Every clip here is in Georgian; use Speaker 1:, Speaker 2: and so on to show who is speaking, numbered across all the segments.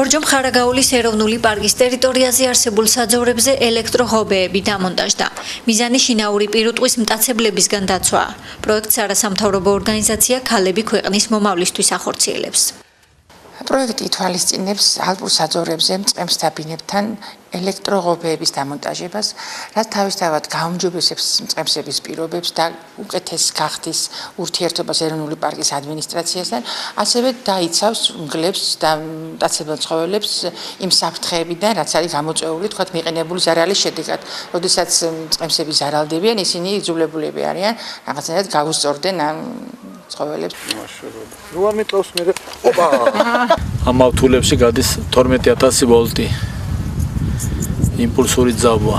Speaker 1: ბორჯომ-ხარაგაულის ეროვნული პარკის ტერიტორიაზე არსებულ საძოვრებზე ელექტროღობეები დამონტაჟდა. მიზანი შინაური პირუტყვის მტაცებლებისგან დაცვა. პროექტს არასამთავრობო ორგანიზაცია ქალები ქვეყნის მომავლისთვის ახორციელებს.
Speaker 2: პროექტი ითვალისწინებს ალპურ საძოვრებზე მწყემს დაბინებთან ელექტროღობეების დამონტაჟებას, რაც თავისთავად გაუმჯობესებს მწყემსების პირობებს და უკეთეს გახდის ურთიერთობას ეროვნული პარკის ადმინისტრაციასთან, ასევე დაიცავს მგლებს და მტაცებელ ცხოველებს იმ საფრთხეებიდან, რაც არის გამოწვეული, თქვათ, მიყენებული ზარალის შედეგად. როდესაც მწყემსები ზარალდებიან, ისინი იძულებულები არიან რაღაცნაირად გაუსწორდნენ ამ ცხოველებს.
Speaker 3: ნუ არ მეტყავს მე. ოპა! ამ ავთულებში გადის 12000 ვოლტი. იმპულსური ძაბვა.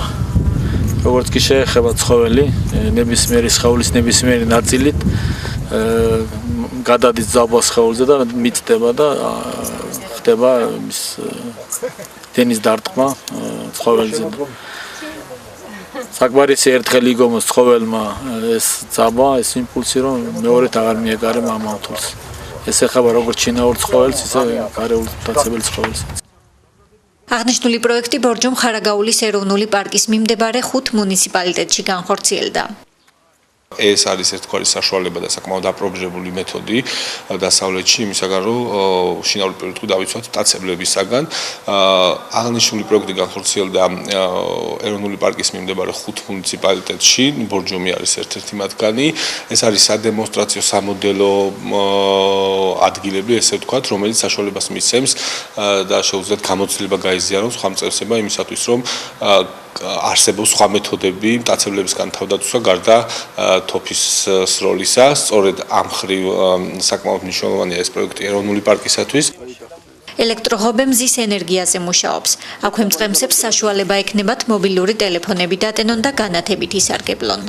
Speaker 3: როგორც კი შეეხება ცხოველი, ნებისმიერი სხეულის ნებისმიერი ნაწილით გადადის ძაბვა სხეულზე და მიწდება და ხდება ის დენის დარტყმა ცხოველზე. საკვარისი ერთხელ იგომოს ცხოველმა ეს ძაბვა, ეს იმპულსი, რომ მეორედ აღარ მიეკარება ამ ავთულს. ეს ეხება როგორც შინაურ ცხოველს, ისე გარეული მტაცებელ ცხოველს.
Speaker 1: აღნიშნული პროექტი ბორჯომ-ხარაგაულის ეროვნული პარკის მიმდებარე 5 მუნიციპალიტეტში განხორციელდა.
Speaker 4: ეს არის ერთგვარი საშუალება და საკმაოდ აპრობირებული მეთოდი დასავლეთში იმისაგან, რომ შინაური პირუტყვი დავიცვათ მტაცებლებისაგან. აღნიშნული პროექტი განხორციელდა ეროვნული პარკის მიმდებარე 5 მუნიციპალიტეტში, ბორჯომი არის ერთ-ერთი მათგანი. ეს არის სადემონსტრაციო სამოდელო ადგილები, ესე ვთქვათ, რომელიც საშუალებას მისცემს და შეუძლიათ გამოცდილება გაიზიაროს სხვა მწესება იმისათვის, რომ არსებობს სხვა მეთოდები მტაცებლებისგან თავდაცვა გარდა თოფის სროლისა. სწორედ ამ ხრივ საკმაოდ მნიშვნელოვანია ეს პროექტი ეროვნული პარკისათვის.
Speaker 1: ელექტროღობე მზის ენერგიაზე მუშაობს. აქვე მწყემსებს საშუალება ექნებათ მობილური ტელეფონები დატენონ და განათებით ისარგებლონ.